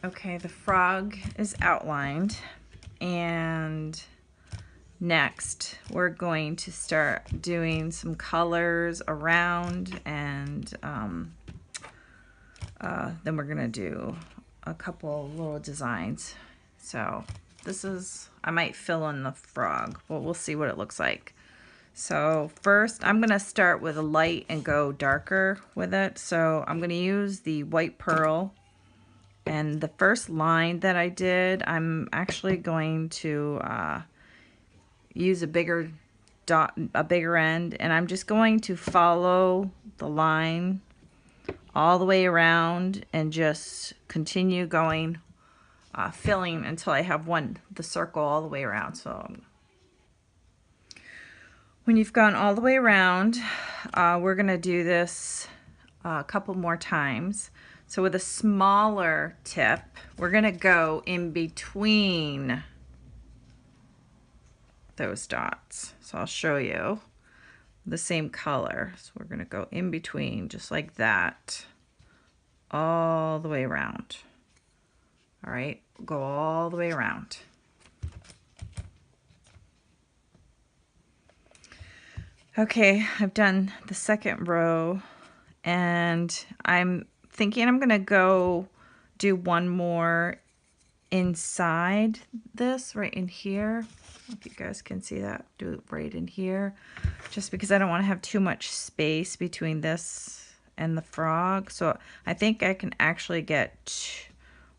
Okay, the frog is outlined, and next we're going to start doing some colors around, and then we're gonna do a couple little designs. So this is, I might fill in the frog, but we'll see what it looks like. So first I'm gonna start with a light and go darker with it. So I'm gonna use the white pearl. And the first line that I did, I'm actually going to use a bigger dot, a bigger end, and I'm just going to follow the line all the way around and just continue going, filling until I have the circle all the way around. So when you've gone all the way around, we're gonna do this a couple more times. So with a smaller tip, we're gonna go in between those dots. So I'll show you the same color. So we're gonna go in between just like that, all the way around. All right, go all the way around. Okay, I've done the second row, and I'm thinking I'm gonna go do one more inside this, right in here. I don't know if you guys can see that. Do it right in here, just because I don't want to have too much space between this and the frog. So I think I can actually get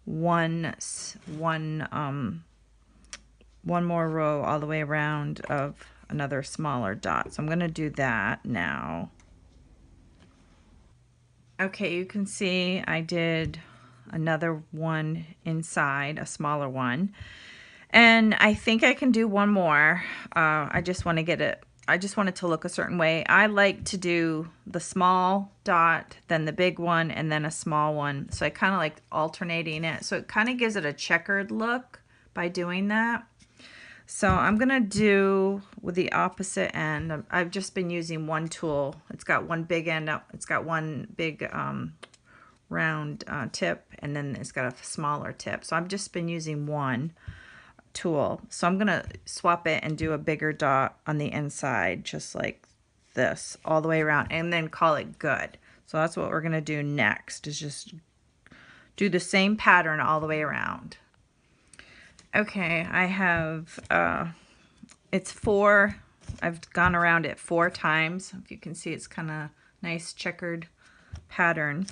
one more row all the way around of another smaller dot. So I'm going to do that now. Okay, you can see I did another one inside, a smaller one. And I think I can do one more. I just want to get it, I just want it to look a certain way. I like to do the small dot, then the big one, and then a small one. So I kind of like alternating it. So it kind of gives it a checkered look by doing that. So I'm gonna do with the opposite end. I've just been using one tool. It's got one big end up. It's got one big round tip, and then it's got a smaller tip. So I've just been using one tool. So I'm gonna swap it and do a bigger dot on the inside, just like this, all the way around, and then call it good. So that's what we're gonna do next, is just do the same pattern all the way around. Okay, I have, it's 4, I've gone around it 4 times. If you can see, it's kind of nice checkered pattern.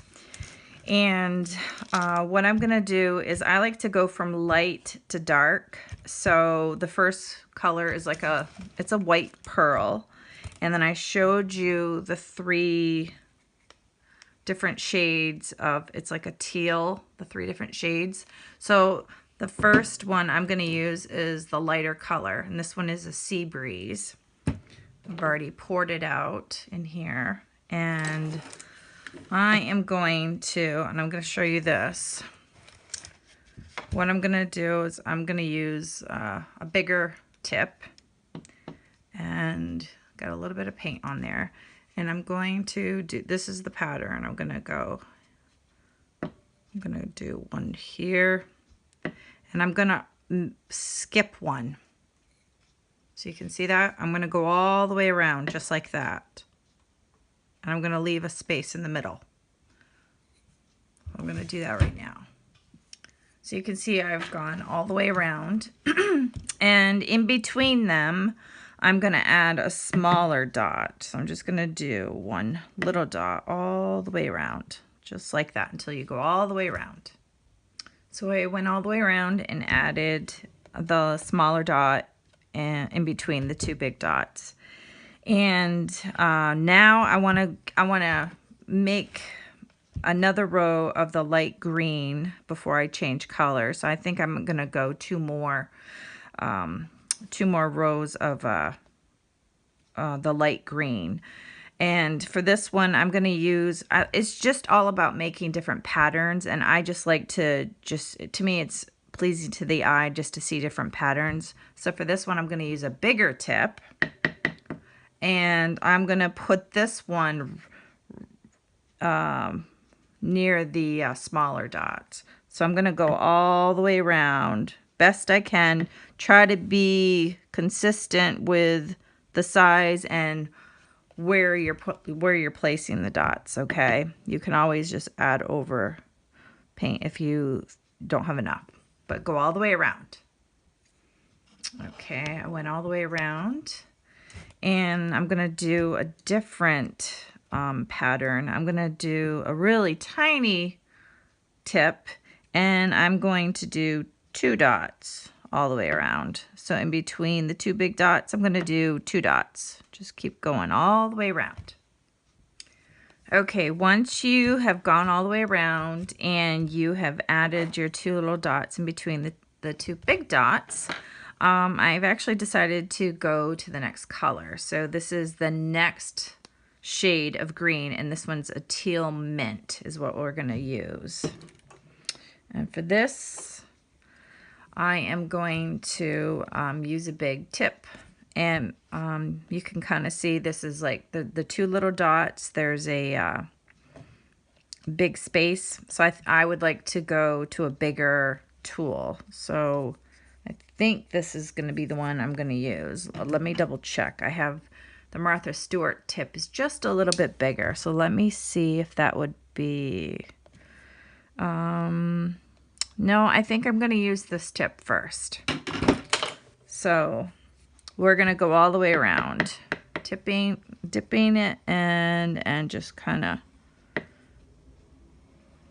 And what I'm gonna do is I like to go from light to dark. So the first color is like it's a white pearl. And then I showed you the 3 different shades of, it's like a teal, the 3 different shades. So the first one I'm going to use is the lighter color, and this one is a Sea Breeze. I've already poured it out in here, and I am going to, and I'm going to show you this. What I'm going to do is I'm going to use a bigger tip, and got a little bit of paint on there, and I'm going to do, this is the pattern. I'm going to do one here. And I'm gonna skip one. So you can see that? I'm gonna go all the way around just like that. And I'm gonna leave a space in the middle. I'm gonna do that right now. So you can see I've gone all the way around. And in between them, I'm gonna add a smaller dot. So I'm just gonna do one little dot all the way around, just like that, until you go all the way around. So I went all the way around and added the smaller dot in between the 2 big dots. And now I want to make another row of the light green before I change color. So I think I'm going to go 2 more rows of the light green. And for this one, I'm going to use, it's just all about making different patterns. And I just like to to me, it's pleasing to the eye just to see different patterns. So for this one, I'm going to use a bigger tip. And I'm going to put this one near the smaller dots. So I'm going to go all the way around best I can. Try to be consistent with the size and where you're placing the dots, okay? You can always just add over paint if you don't have enough, but go all the way around. Okay, I went all the way around, and I'm gonna do a different pattern. I'm gonna do a really tiny tip, and I'm going to do 2 dots all the way around. So in between the 2 big dots, I'm gonna do 2 dots. Just keep going all the way around. Okay, once you have gone all the way around and you have added your 2 little dots in between the 2 big dots, I've actually decided to go to the next color. So this is the next shade of green, and this one's a Teal Mint is what we're gonna use. And for this, I am going to use a big tip. And you can kind of see this is like the 2 little dots. There's a big space. So I would like to go to a bigger tool. So I think this is going to be the one I'm going to use. Let me double check. I have the Martha Stewart tip is just a little bit bigger. So let me see if that would be... no, I think I'm going to use this tip first. So we're going to go all the way around, dipping it and just kind of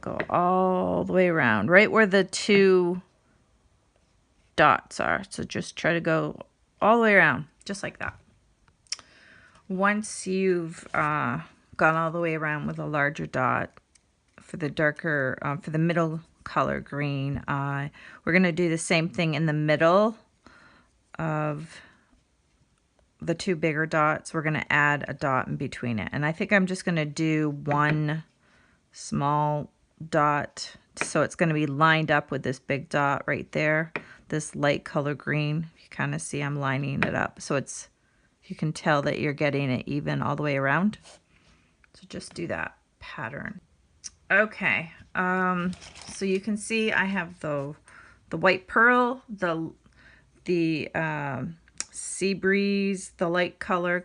go all the way around, right where the 2 dots are. So just try to go all the way around, just like that. Once you've gone all the way around with a larger dot, for the darker, for the middle color green, we're going to do the same thing in the middle of the 2 bigger dots. We're going to add a dot in between it. And I think I'm just going to do 1 small dot. So it's going to be lined up with this big dot right there. This light color green. You kind of see I'm lining it up. So it's, you can tell that you're getting it even all the way around. So just do that pattern. Okay. So you can see I have the white pearl, the sea breeze, the light color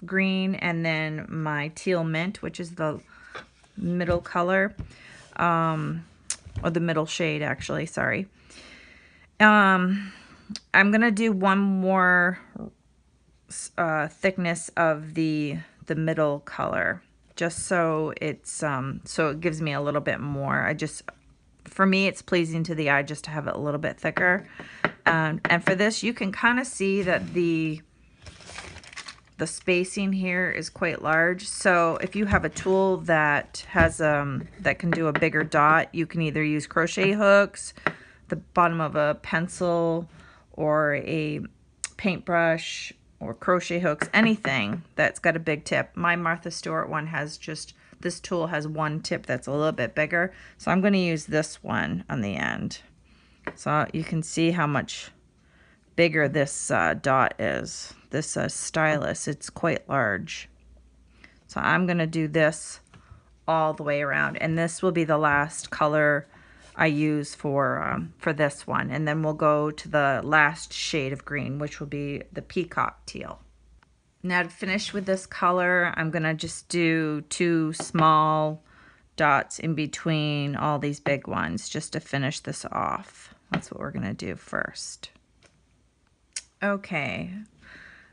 green, and then my teal mint, which is the middle color, or the middle shade actually, sorry. I'm gonna do one more thickness of the middle color, just so it's so it gives me a little bit more. For me, it's pleasing to the eye just to have it a little bit thicker. And for this, you can kind of see that the spacing here is quite large. So if you have a tool that has that can do a bigger dot, you can either use crochet hooks, the bottom of a pencil, or a paintbrush, or crochet hooks, anything that's got a big tip. My Martha Stewart one has just, this tool has 1 tip that's a little bit bigger. So I'm going to use this one on the end. So you can see how much bigger this dot is. This Stylus, it's quite large. So I'm going to do this all the way around. And this will be the last color I use for this one. And then we'll go to the last shade of green, which will be the Peacock Teal. Now to finish with this color, I'm going to just do 2 small dots in between all these big ones just to finish this off. That's what we're going to do first. Okay,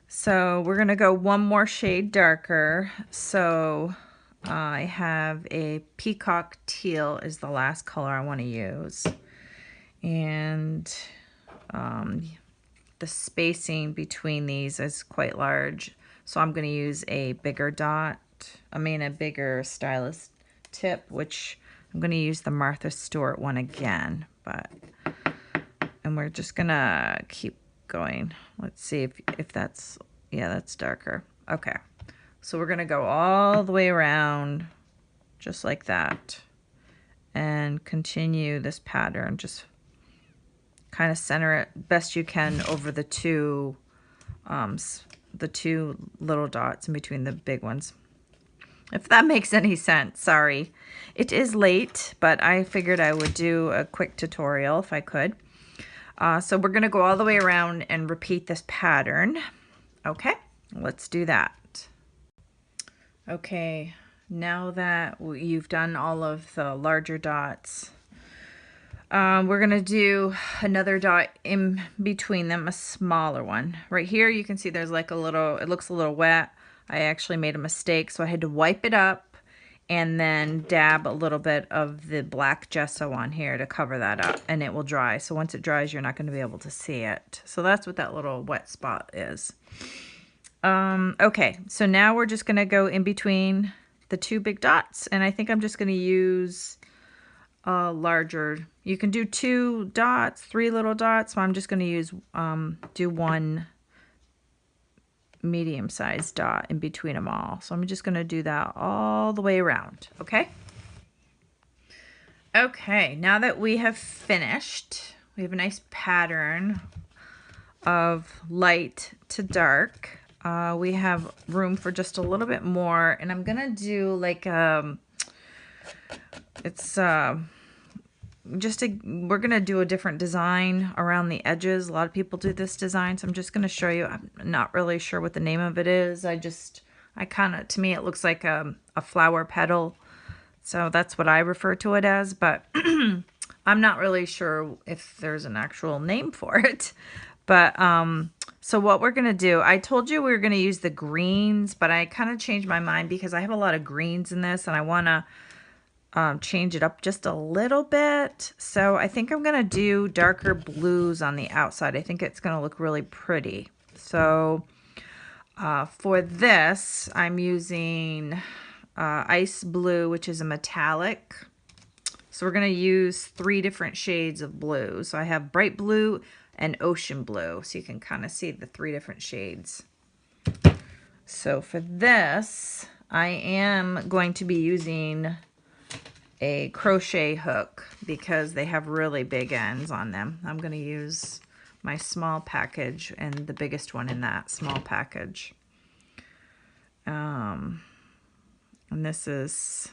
so we're going to go one more shade darker. So I have a Peacock Teal is the last color I want to use. And the spacing between these is quite large. So I'm going to use a bigger dot, a bigger Stylus tip, which I'm going to use the Martha Stewart one again. And we're just going to keep going. Let's see if that's, yeah, that's darker. Okay. So we're going to go all the way around just like that and continue this pattern. Just kind of center it best you can over the two little dots in between the big ones. If that makes any sense, sorry. It is late, but I figured I would do a quick tutorial if I could. So we're going to go all the way around and repeat this pattern. Okay, let's do that. Okay, now that you've done all of the larger dots, we're going to do another dot in between them, a smaller one. Right here you can see there's like a little, it looks a little wet. I actually made a mistake, so I had to wipe it up and then dab a little bit of the black gesso on here to cover that up, and it will dry. So once it dries, you're not going to be able to see it. So that's what that little wet spot is. Okay, so now we're just going to go in between the two big dots, and I think I'm just going to use a larger. You can do 2 dots, 3 little dots, so I'm just going to use do 1 medium-sized dot in between them all. So I'm just going to do that all the way around, okay? Okay, now that we have finished, we have a nice pattern of light to dark. We have room for just a little bit more, and I'm gonna do like we're gonna do a different design around the edges. A lot of people do this design, so I'm just gonna show you. I'm not really sure what the name of it is. To me it looks like a flower petal, so that's what I refer to it as, but I'm not really sure if there's an actual name for it. But so what we're gonna do, I told you we were gonna use the greens, but I kind of changed my mind because I have a lot of greens in this and I wanna change it up just a little bit. So I think I'm gonna do darker blues on the outside. I think it's gonna look really pretty. So for this, I'm using ice blue, which is a metallic. So we're gonna use 3 different shades of blue. So I have bright blue and ocean blue. So you can kind of see the 3 different shades. So for this, I am going to be using a crochet hook because they have really big ends on them. I'm going to use my small package and the biggest one in that small package. And this is,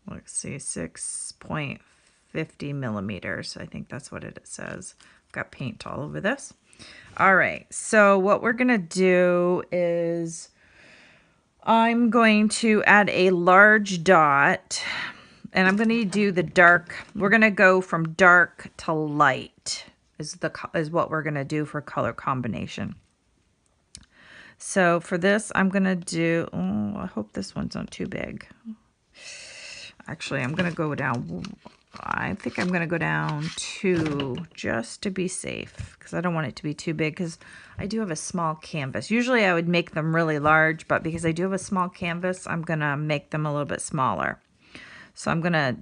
let's see, 6.50 millimeters. I think that's what it says. Got paint all over this. All right, so what we're going to do is I'm going to add a large dot. And I'm going to do the dark. We're going to go from dark to light is what we're going to do for color combination. So for this, I'm going to do, oh, I hope this one's not too big. Actually, I'm going to go down. I think I'm going to go down 2 just to be safe because I don't want it to be too big because I do have a small canvas. Usually I would make them really large, but because I do have a small canvas, I'm going to make them a little bit smaller. So I'm going to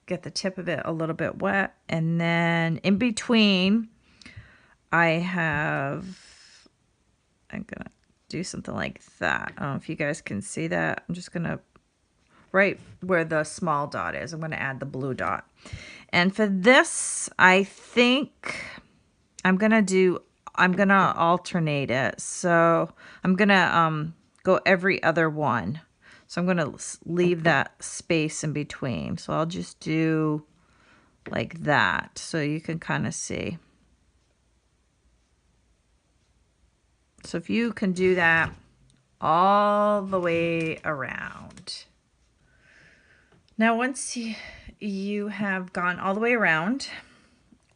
get the tip of it a little bit wet. And then in between, I'm going to do something like that. I don't know if you guys can see that. I'm just going to, right where the small dot is, I'm going to add the blue dot. And for this, I think I'm going to alternate it. So I'm going to go every other one. So I'm going to leave that space in between. So I'll just do like that so you can kind of see. So if you can do that all the way around. Now once you have gone all the way around,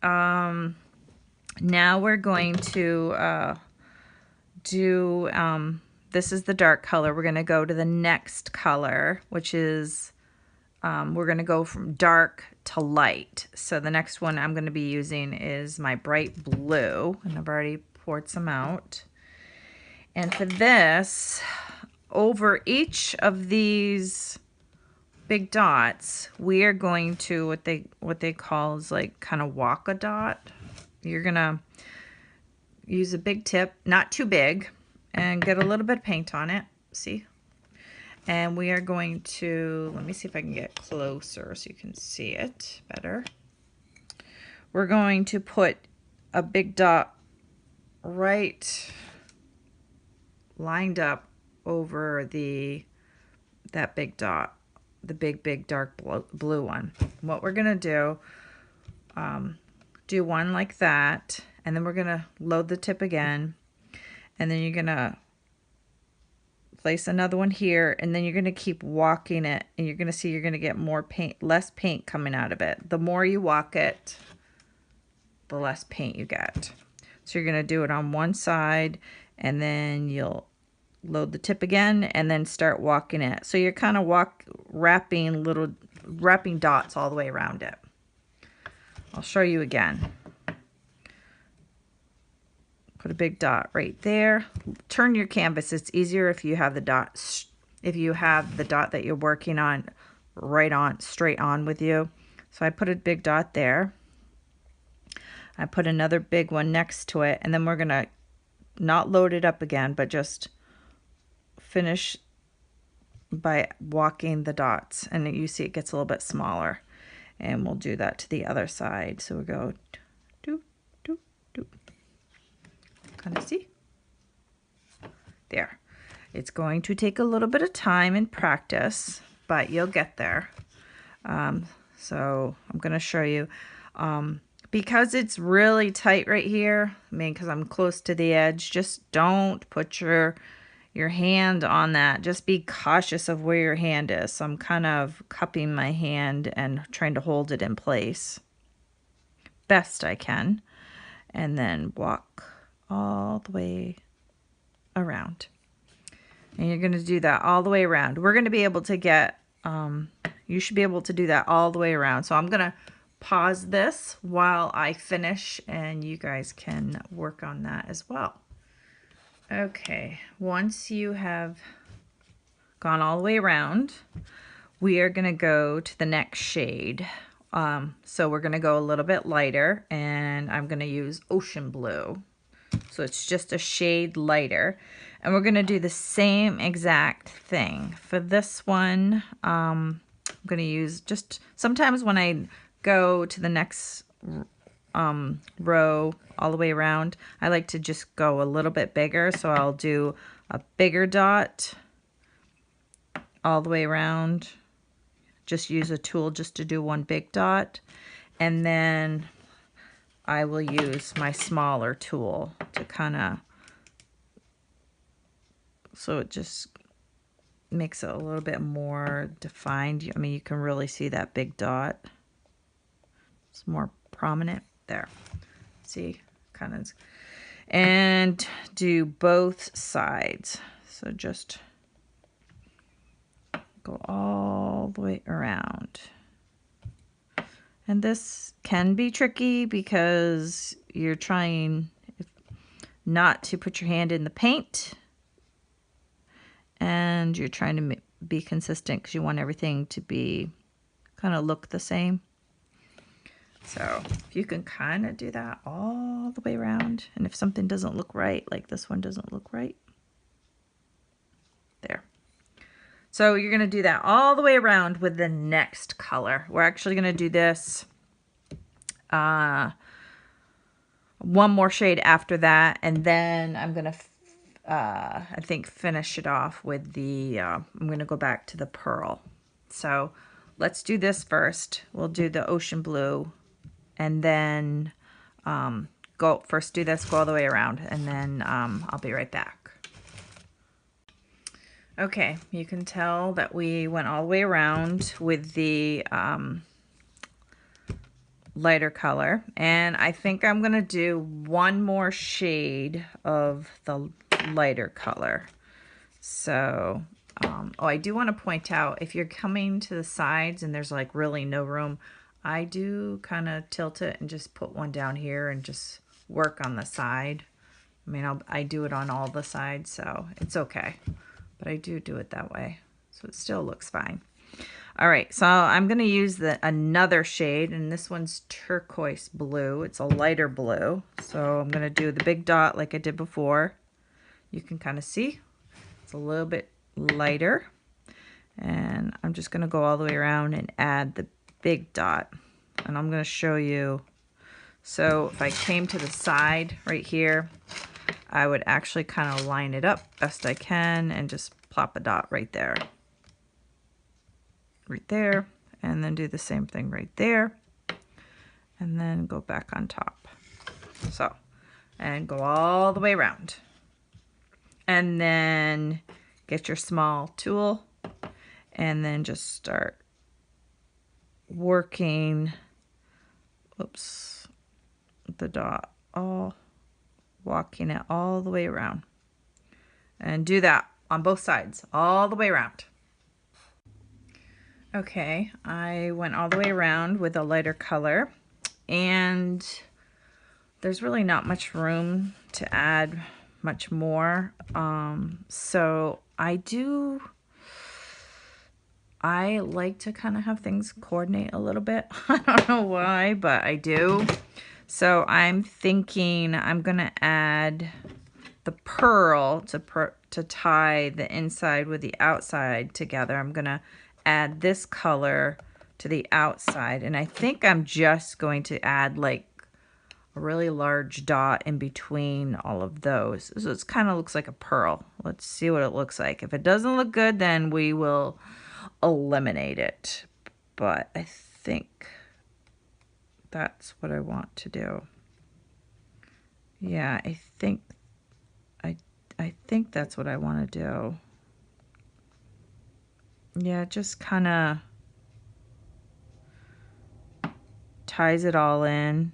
now we're going to do... this is the dark color. We're going to go to the next color, which is, we're going to go from dark to light. So the next one I'm going to be using is my bright blue, and I've already poured some out. And for this, over each of these big dots, we are going to what they call is like kind of walk a dot. You're going to use a big tip, not too big, and get a little bit of paint on it. See? And we are going to, let me see if I can get closer so you can see it better. We're going to put a big dot right lined up over that big dot, the big dark blue one. What we're gonna do one like that, and then we're gonna load the tip again, and then you're gonna place another one here, and then you're gonna keep walking it, and you're gonna see you're gonna get more paint, less paint coming out of it. The more you walk it, the less paint you get. So you're gonna do it on one side, and then you'll load the tip again, and then start walking it. So you're kind of wrapping dots all the way around it. I'll show you again. Put a big dot right there. Turn your canvas. It's easier if you have the dot, that you're working on straight on with you. So I put a big dot there. I put another big one next to it, and then we're gonna not load it up again, but just finish by walking the dots, and you see it gets a little bit smaller. And we'll do that to the other side. So we go do, do, do. Kind of see? There. It's going to take a little bit of time and practice, but you'll get there. So I'm going to show you. Because it's really tight right here, because I'm close to the edge, just don't put your hand on that. Just be cautious of where your hand is. So I'm kind of cupping my hand and trying to hold it in place best I can, and then walk all the way around. And you're going to do that all the way around. We're going to be able to get, you should be able to do that all the way around. So I'm going to pause this while I finish, and you guys can work on that as well. Okay, once you have gone all the way around, we are going to go to the next shade. So we're going to go a little bit lighter, and I'm going to use Ocean Blue. So it's just a shade lighter. And we're going to do the same exact thing. For this one, I'm going to use just, sometimes when I go to the next row all the way around, I like to just go a little bit bigger. So I'll do a bigger dot all the way around. Just use a tool just to do one big dot, and then I will use my smaller tool to kind of, so it just makes it a little bit more defined. I mean, you can really see that big dot. It's more prominent there. See, kind of, and do both sides. So just go all the way around. And this can be tricky because you're trying not to put your hand in the paint, and you're trying to be consistent because you want everything to be kind of look the same. So if you can kind of do that all the way around, and if something doesn't look right, like this one doesn't look right, there. So you're going to do that all the way around with the next color. We're actually going to do this one more shade after that, and then I'm going to, I think, finish it off with the, I'm going to go back to the pearl. So let's do this first. We'll do the Ocean Blue, and then first do this, go all the way around, and then I'll be right back. Okay, you can tell that we went all the way around with the lighter color, and I think I'm gonna do one more shade of the lighter color. So, oh, I do want to point out, if you're coming to the sides and there's like really no room, I do kind of tilt it and just put one down here and just work on the side. I mean, I do it on all the sides, so it's okay. But I do it that way, so it still looks fine. All right, so I'm going to use another shade, and this one's Turquoise Blue. It's a lighter blue, so I'm going to do the big dot like I did before. you can kind of see it's a little bit lighter. And I'm just going to go all the way around and add the big dot. And I'm going to show you. So if I came to the side right here, I would actually kind of line it up best I can and just plop a dot right there. Right there. And then do the same thing right there. And then go back on top. So, and go all the way around. And then get your small tool and then just start working, oops, the dot, walking it all the way around. And do that on both sides, all the way around. Okay, I went all the way around with a lighter color, and there's really not much room to add much more. So I like to kind of have things coordinate a little bit. I don't know why, but I do. So I'm thinking I'm gonna add the pearl to tie the inside with the outside together. I'm gonna add this color to the outside, and I think I'm just going to add like a really large dot in between all of those. So it kind of looks like a pearl. Let's see what it looks like. If it doesn't look good, then we will eliminate it. But I think that's what I want to do. Yeah, I think that's what I want to do. Yeah, just kind of ties it all in.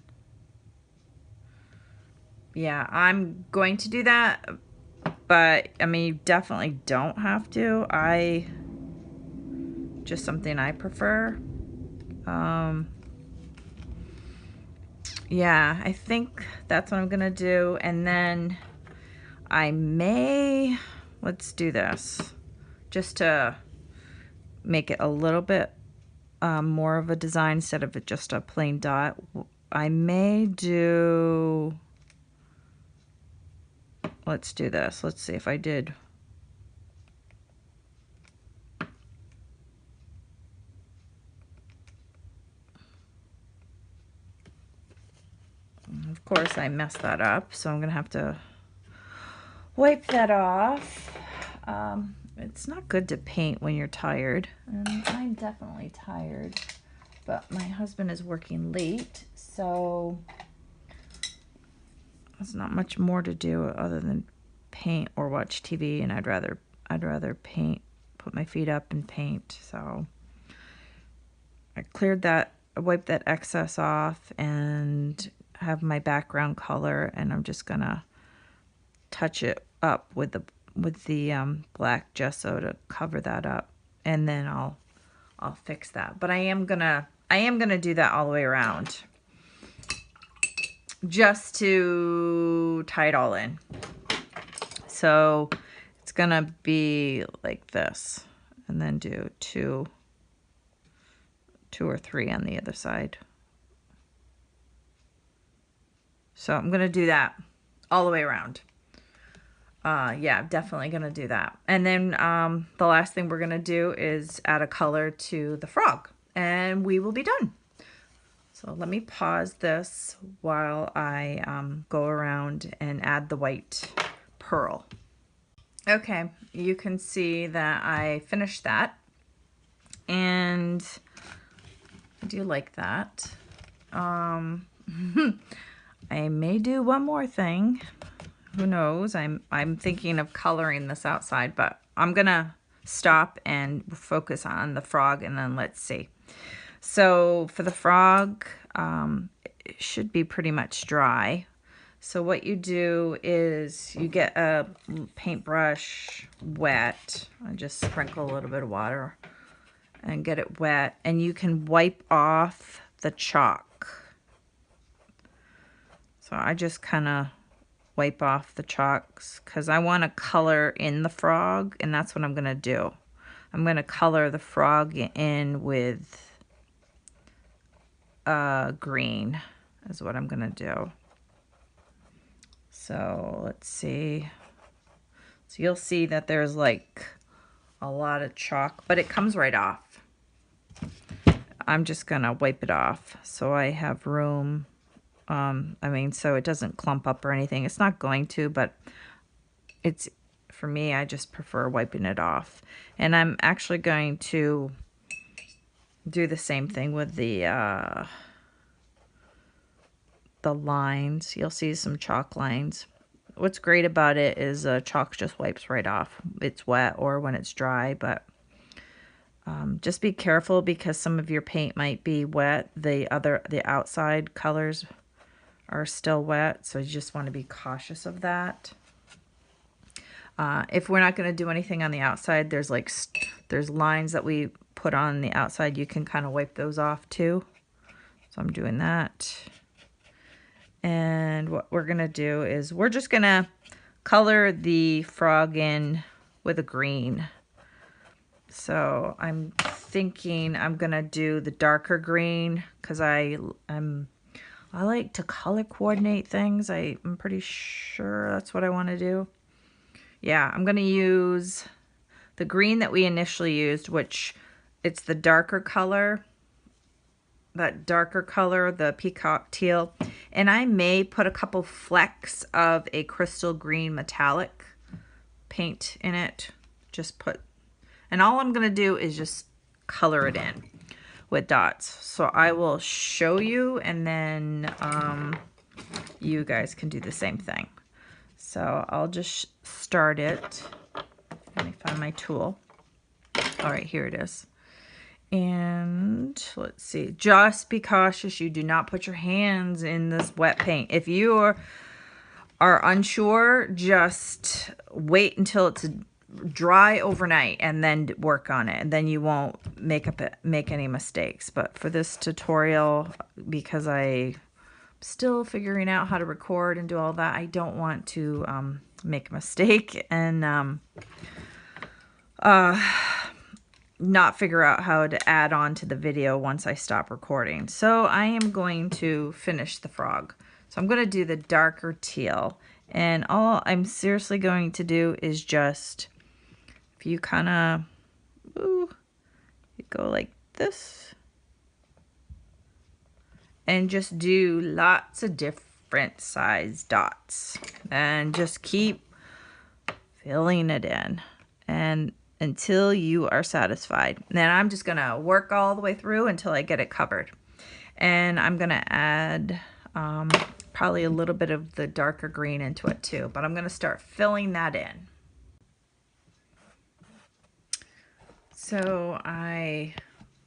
Yeah, I'm going to do that, but I mean, you definitely don't have to. Just something I prefer. Yeah, I think that's what I'm gonna do, and then I may, let's do this, just to make it a little bit more of a design instead of just a plain dot. I may do, let's do this. Let's see if I did. Of course, I messed that up, so I'm gonna have to wipe that off. It's not good to paint when you're tired, and I'm definitely tired, but my husband is working late, so there's not much more to do other than paint or watch TV, and I'd rather paint, put my feet up and paint. So I cleared that, I wiped that excess off, and have my background color, and I'm just gonna touch it up with the black gesso to cover that up, and then I'll fix that. But I am gonna do that all the way around, just to tie it all in. So it's gonna be like this, and then do two or three on the other side. So I'm gonna do that all the way around. Yeah, definitely gonna do that. And then the last thing we're gonna do is add a color to the frog, and we will be done. So let me pause this while I go around and add the white pearl. Okay, you can see that I finished that, and I do like that. I may do one more thing. Who knows? I'm thinking of coloring this outside, but I'm gonna stop and focus on the frog, and then let's see. So for the frog, it should be pretty much dry. So what you do is you get a paintbrush wet. I just sprinkle a little bit of water and get it wet, and you can wipe off the chalk. So I just kind of wipe off the chalks because I want to color in the frog, and that's what I'm going to do. I'm going to color the frog in with green is what I'm going to do. So let's see. So you'll see that there's like a lot of chalk, but it comes right off. I'm just gonna wipe it off so I have room. So it doesn't clump up or anything. It's not going to, but for me, I just prefer wiping it off. And I'm actually going to do the same thing with the lines. You'll see some chalk lines. What's great about it is chalk just wipes right off. It's wet or when it's dry, but just be careful because some of your paint might be wet. The outside colors are still wet, so you just want to be cautious of that. If we're not going to do anything on the outside, there's lines that we put on the outside. You can kind of wipe those off too. So I'm doing that. And what we're going to do is we're just going to color the frog in with a green. So I'm thinking I'm going to do the darker green because I like to color coordinate things. I'm pretty sure that's what I want to do. Yeah, I'm going to use the green that we initially used, which it's the darker color. That darker color, the Peacock Teal. And I may put a couple flecks of a crystal green metallic paint in it. And all I'm going to do is just color it in with dots. So I will show you, and then you guys can do the same thing. So I'll just start it. Let me find my tool. All right, here it is. And let's see, just be cautious. You do not put your hands in this wet paint. If you are unsure, just wait until it's dry overnight and then work on it, and then you won't make any mistakes. But for this tutorial, because I'm still figuring out how to record and do all that, I don't want to make a mistake and not figure out how to add on to the video once I stop recording. So I am going to finish the frog. So I'm going to do the darker teal, and all I'm seriously going to do is just, if you kind of, you go like this, and just do lots of different size dots, and just keep filling it in, and until you are satisfied. And then I'm just gonna work all the way through until I get it covered. And I'm gonna add probably a little bit of the darker green into it too, but I'm gonna start filling that in. So I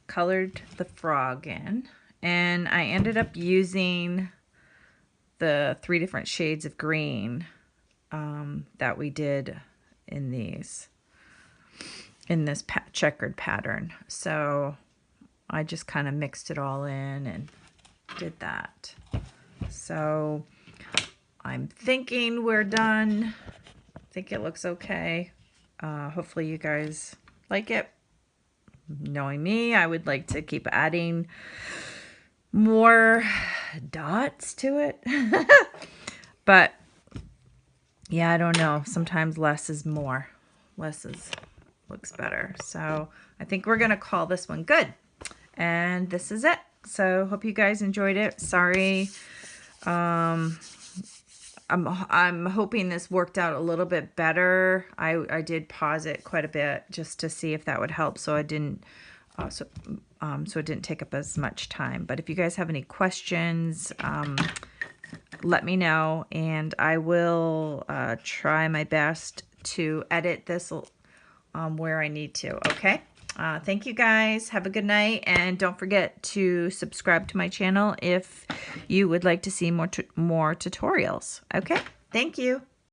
colored the frog in, and I ended up using the 3 different shades of green that we did in this checkered pattern. So I just kind of mixed it all in and did that. So I'm thinking we're done. I think it looks okay. Hopefully you guys like it. Knowing me, I would like to keep adding more dots to it. But yeah, I don't know. Sometimes less is more. Looks better. So I think we're gonna call this one good. And this is it. So hope you guys enjoyed it. Sorry. I'm hoping this worked out a little bit better. I did pause it quite a bit just to see if that would help, so it didn't take up as much time. But if you guys have any questions, let me know, and I will try my best to edit this where I need to. Okay. Thank you guys. Have a good night, and don't forget to subscribe to my channel if you would like to see more tutorials. Okay. Thank you.